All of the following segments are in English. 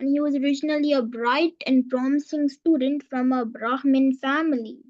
and he was originally a bright and promising student from a Brahmin family.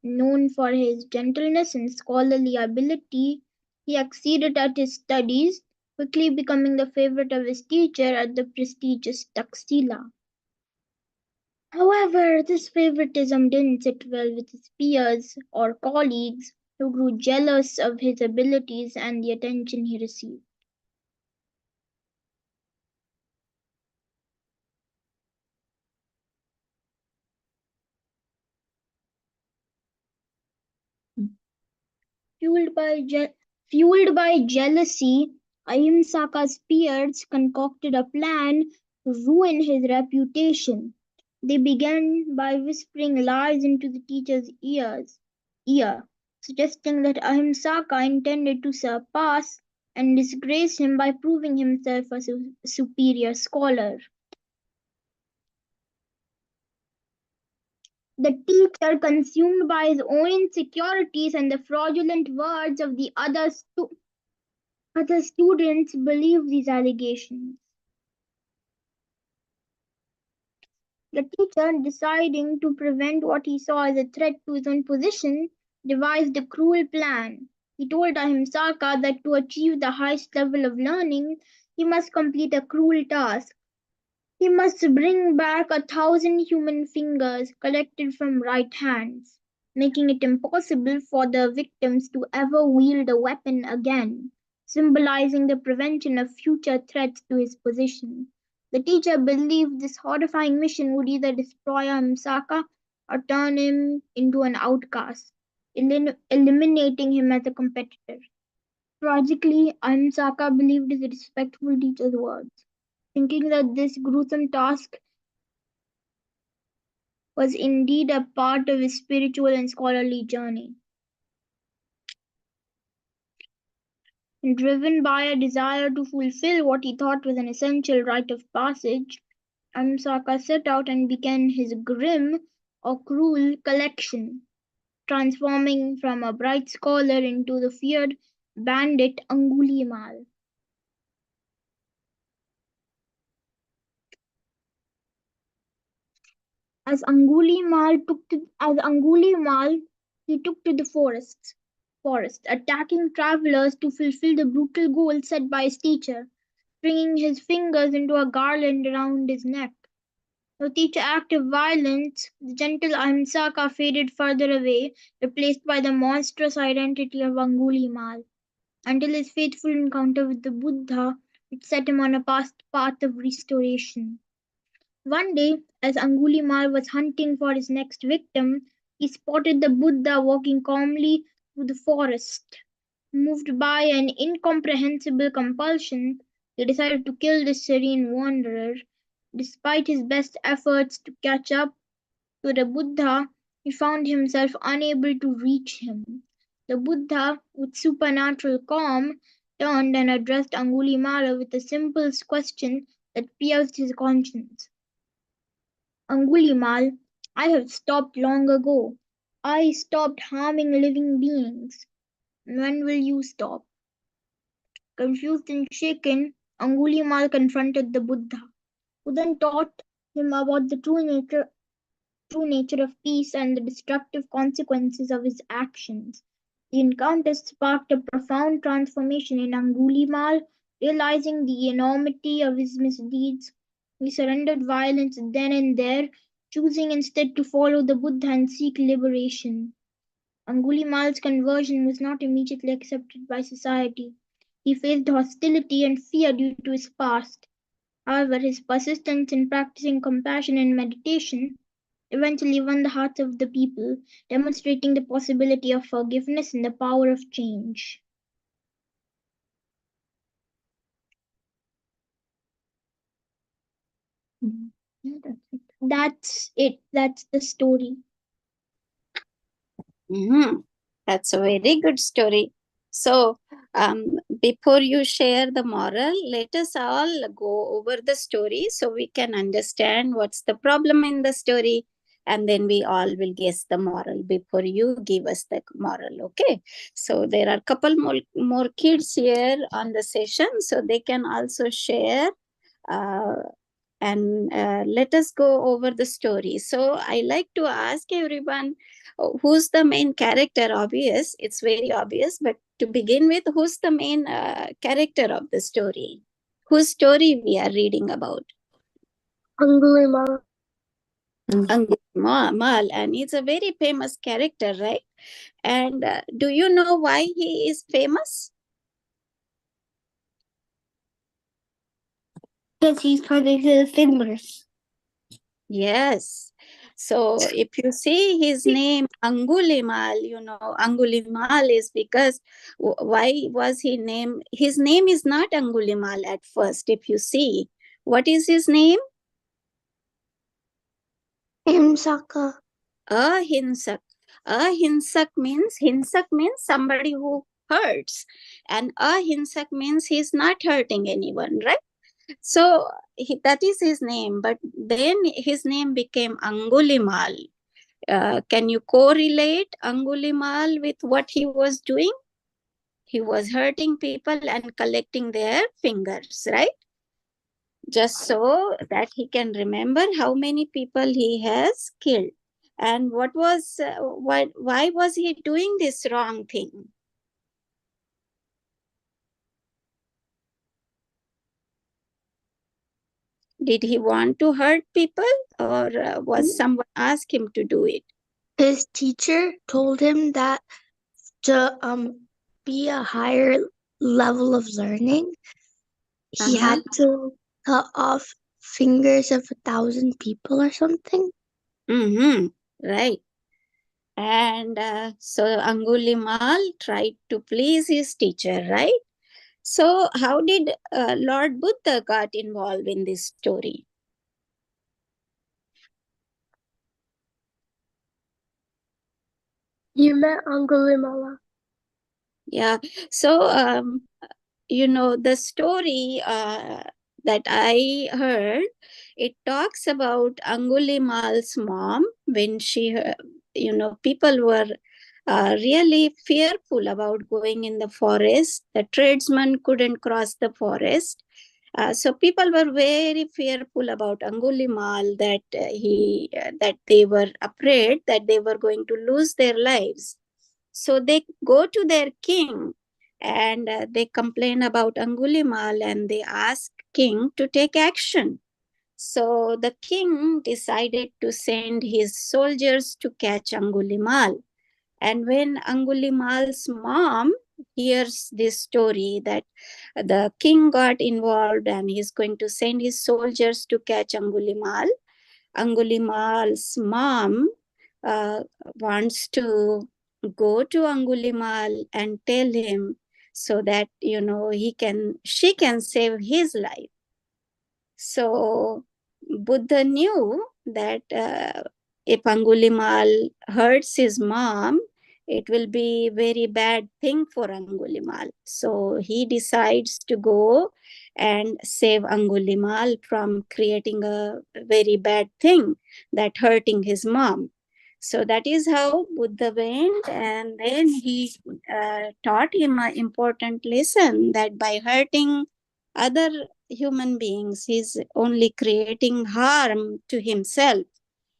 Known for his gentleness and scholarly ability, he exceeded at his studies, quickly becoming the favorite of his teacher at the prestigious Taxila. However, this favoritism didn't sit well with his peers or colleagues, who grew jealous of his abilities and the attention he received. Fueled by, je- Fueled by jealousy, Ahimsaka's peers concocted a plan to ruin his reputation. They began by whispering lies into the teacher's ear, suggesting that Ahimsaka intended to surpass and disgrace him by proving himself a superior scholar. The teacher, consumed by his own insecurities and the fraudulent words of the other students, believed these allegations. The teacher, deciding to prevent what he saw as a threat to his own position, devised a cruel plan. He told Ahimsaka that to achieve the highest level of learning, he must complete a cruel task. He must bring back 1,000 human fingers collected from right hands, making it impossible for the victims to ever wield a weapon again, symbolizing the prevention of future threats to his position. The teacher believed this horrifying mission would either destroy Amsaka or turn him into an outcast, eliminating him as a competitor. Tragically, Ahimsaka believed his respectful teacher's words, thinking that this gruesome task was indeed a part of his spiritual and scholarly journey. Driven by a desire to fulfill what he thought was an essential rite of passage, Amsaka set out and began his grim or cruel collection, transforming from a bright scholar into the feared bandit Angulimal. As Angulimal, he took to the forest, attacking travelers to fulfill the brutal goal set by his teacher, stringing his fingers into a garland around his neck. With each act of violence, the gentle Ahimsaka faded further away, replaced by the monstrous identity of Angulimal, until his fateful encounter with the Buddha, which set him on a past path of restoration. One day, as Angulimal was hunting for his next victim, he spotted the Buddha walking calmly through the forest. Moved by an incomprehensible compulsion, he decided to kill this serene wanderer. Despite his best efforts to catch up to the Buddha, he found himself unable to reach him. The Buddha, with supernatural calm, turned and addressed Angulimala with a simple question that pierced his conscience. Angulimal, I have stopped long ago. I stopped harming living beings. When will you stop? Confused and shaken, Angulimal confronted the Buddha, who then taught him about the true nature of peace and the destructive consequences of his actions. The encounter sparked a profound transformation in Angulimal, realizing the enormity of his misdeeds. He surrendered violence then and there, choosing instead to follow the Buddha and seek liberation. Angulimal's conversion was not immediately accepted by society. He faced hostility and fear due to his past. However, his persistence in practicing compassion and meditation eventually won the hearts of the people, demonstrating the possibility of forgiveness and the power of change. Yeah, that's it. That's the story. Mhm. That's a very good story. So, before you share the moral, let us all go over the story so we can understand what's the problem in the story. And then we all will guess the moral before you give us the moral. Okay. So, there are a couple more kids here on the session, so they can also share. Uh, and let us go over the story. So I like to ask everyone, who's the main character? Obvious, it's very obvious, but to begin with, who's the main character of the story? Whose story we are reading about? Angulimala. Angulimal, and he's a very famous character, right? And do you know why he is famous? Because he's pointing to the fingers. Yes. So if you see his name Angulimal, Angulimal is because why was he named? His name is not Angulimal at first. If you see, what is his name? Himsaka. Ahinsak. Hinsak means somebody who hurts, and ahinsak means he's not hurting anyone, right? So that is his name, but then his name became Angulimal. Can you correlate Angulimal with what he was doing? He was hurting people and collecting their fingers, right? Just so that he can remember how many people he has killed. And why was he doing this wrong thing? Did he want to hurt people, or was someone asked him to do it? His teacher told him that to be a higher level of learning, he had to cut off fingers of 1,000 people or something. Mm-hmm. Right. And so Angulimal tried to please his teacher, right? So how did Lord Buddha got involved in this story? You met Angulimala. Yeah. So the story that I heard, it talks about Angulimal's mom when people were really fearful about going in the forest. The tradesmen couldn't cross the forest. So people were very fearful about Angulimal, that they were afraid that they were going to lose their lives. So they go to their king and they complain about Angulimal and they ask king to take action. So the king decided to send his soldiers to catch Angulimal. And when Angulimal's mom hears this story that the king got involved and he's going to send his soldiers to catch Angulimal, Angulimal's mom uh, wants to go to Angulimal and tell him so that she can save his life. So Buddha knew that if Angulimal hurts his mom, it will be very bad thing for Angulimal. So he decides to go and save Angulimal from creating a very bad thing, that hurting his mom. So that is how Buddha went, and then he taught him an important lesson that by hurting other human beings, he's only creating harm to himself,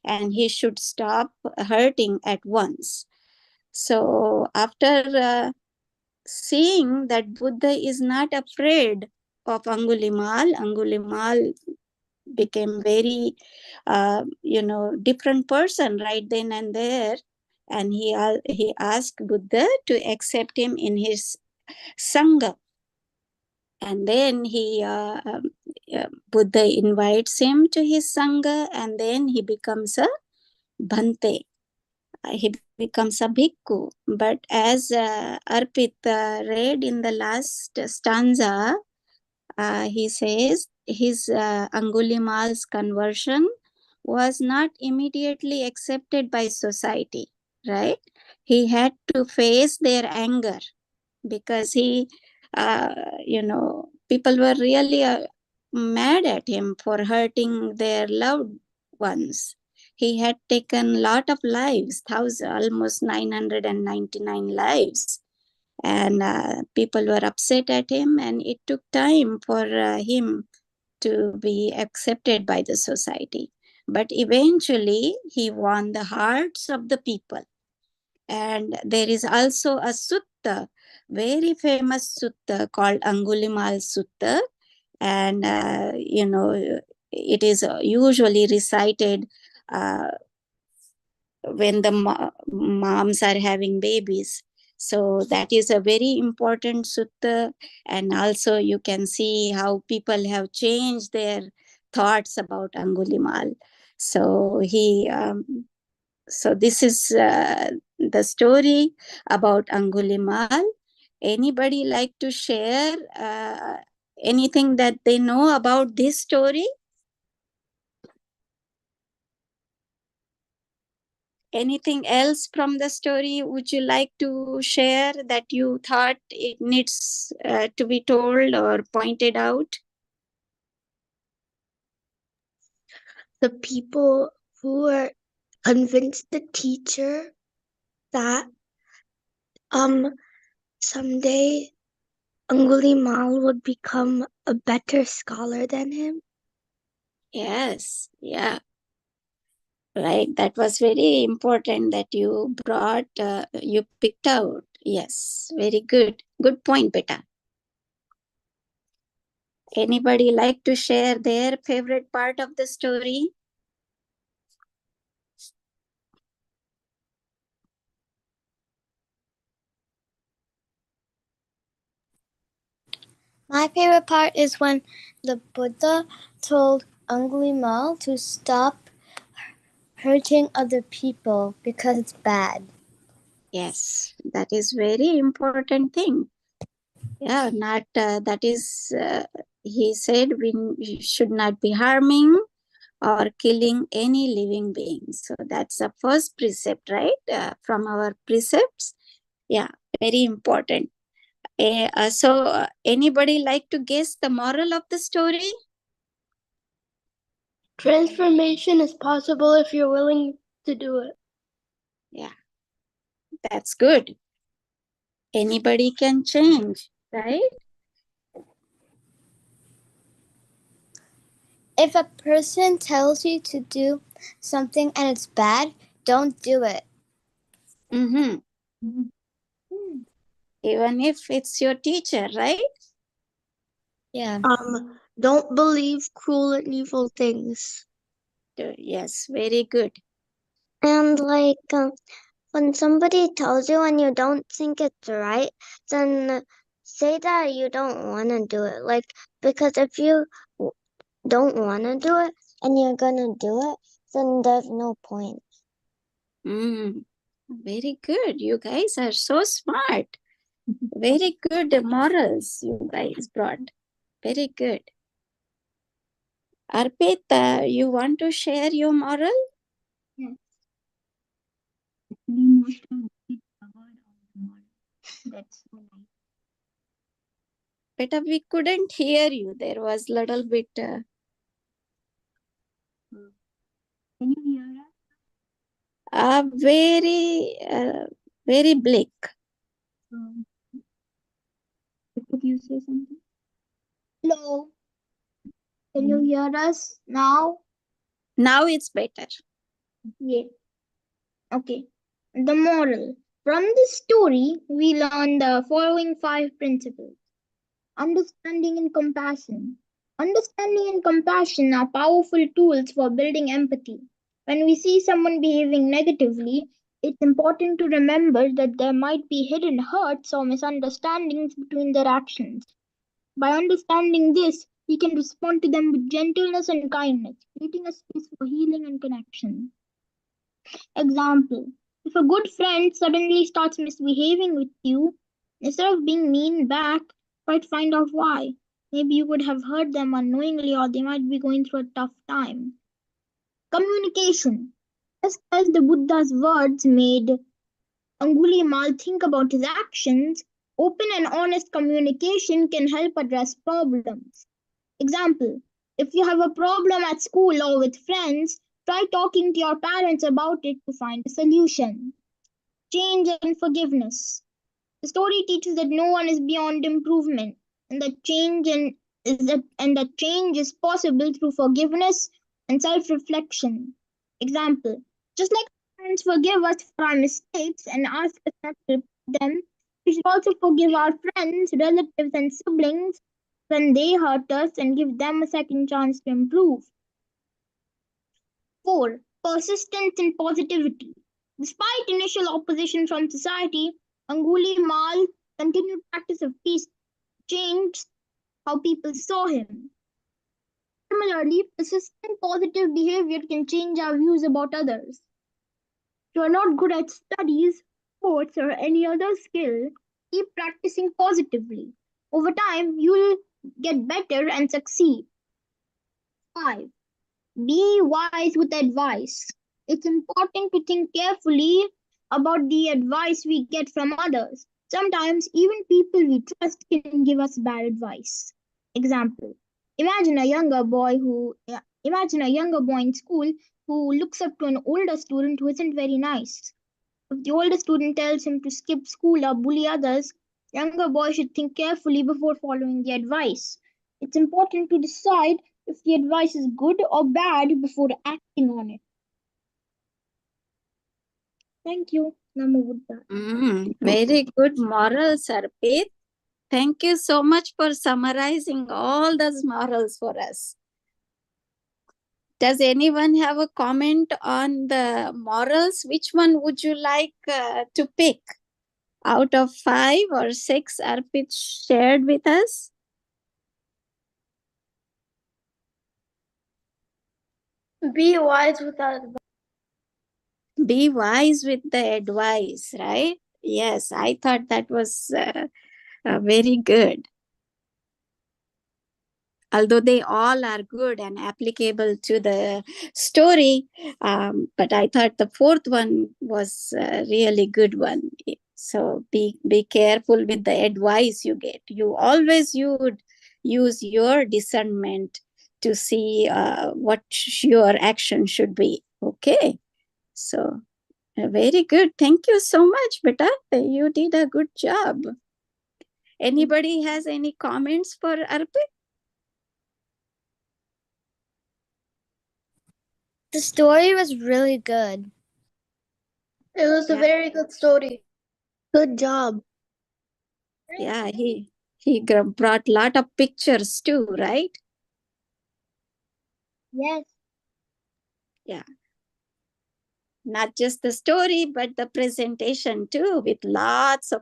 and he should stop hurting at once. So after seeing that Buddha is not afraid of Angulimal became very different person right then and there, and he asked Buddha to accept him in his sangha. And then Buddha invites him to his sangha, and then he becomes a bhante. He becomes a bhikkhu. But as Arpit read in the last stanza, he says his Angulimal's conversion was not immediately accepted by society, right? He had to face their anger because uh, people were really mad at him for hurting their loved ones. He had taken a lot of lives, almost 999 lives, and people were upset at him, and it took time for him to be accepted by the society. But eventually, he won the hearts of the people. And there is also a sutta, very famous sutta called Angulimal Sutta. And, it is usually recited uh, when the moms are having babies. So that is a very important sutta. And also you can see how people have changed their thoughts about Angulimal. So this is the story about Angulimal. Anybody like to share anything that they know about this story? Anything else from the story would you like to share that you thought it needs to be told or pointed out? The people who were convinced the teacher that someday Angulimal would become a better scholar than him. Yes, yeah. Right, that was very important that you brought, you picked out. Yes, very good. Good point, Beta. Anybody like to share their favorite part of the story? My favorite part is when the Buddha told Angulimal to stop hurting other people because it's bad. Yes, that is very important thing. Yeah, not that is, he said we should not be harming or killing any living being. So that's the first precept, right? From our precepts. Yeah, very important. Anybody like to guess the moral of the story? Transformation is possible if you're willing to do it. Yeah, that's good. Anybody can change, right? If a person tells you to do something and it's bad, don't do it. Mm-hmm. Even if it's your teacher, right? Yeah. Don't believe cruel and evil things. Yes, very good. And when somebody tells you and you don't think it's right, then say that you don't want to do it. Because if you don't want to do it and you're gonna do it, then there's no point. Very good. You guys are so smart. Very good morals you guys brought. Very good. Arpita, you want to share your moral? Yes. Actually, most of it covered all the model. That's so nice. Beta, we couldn't hear you. There was little bit. Can you hear us? Very bleak. Could you say something? Hello. Can you hear us now? Now it's better. Yeah. Okay. The moral. From this story, we learn the following 5 principles. Understanding and compassion. Understanding and compassion are powerful tools for building empathy. When we see someone behaving negatively, it's important to remember that there might be hidden hurts or misunderstandings between their actions. By understanding this, we can respond to them with gentleness and kindness, creating a space for healing and connection. Example: if a good friend suddenly starts misbehaving with you, instead of being mean back, try to find out why. Maybe you could have hurt them unknowingly, or they might be going through a tough time. Communication. Just as the Buddha's words made Angulimal think about his actions, open and honest communication can help address problems. Example: if you have a problem at school or with friends, try talking to your parents about it to find a solution. Change and forgiveness. The story teaches that no one is beyond improvement and that change and that change is possible through forgiveness and self-reflection. Example: just like parents forgive us for our mistakes and ask us not to repeat them, we should also forgive our friends, relatives, and siblings when they hurt us and give them a second chance to improve. 4. Persistence and positivity. Despite initial opposition from society, Anguli Mal continued practice of peace changed how people saw him. Similarly, persistent positive behavior can change our views about others. If you are not good at studies, sports, or any other skill, keep practicing positively. Over time, you'll get better and succeed. 5. Be wise with advice. It's important to think carefully about the advice we get from others. Sometimes, even people we trust can give us bad advice. Example: Imagine a younger boy imagine a younger boy in school who looks up to an older student who isn't very nice. If the older student tells him to skip school or bully others, younger boy should think carefully before following the advice. It's important to decide if the advice is good or bad before acting on it. Thank you. Namo Buddha. Very good morals, Arpit. Thank you so much for summarizing all those morals for us. Does anyone have a comment on the morals? Which one would you like to pick? Out of 5 or 6 Arpit shared with us? Be wise with advice. Be wise with the advice, right? Yes, I thought that was very good. Although they all are good and applicable to the story, but I thought the fourth one was a really good one. So be careful with the advice you get. You always would use your discernment to see what your action should be. Okay, so very good. Thank you so much, Beta. You did a good job. Anybody has any comments for Arpit? The story was really good. It was a very good story. Good job. Yeah, he brought lot of pictures too, right? Yes. Yeah. Not just the story, but the presentation too, with lots of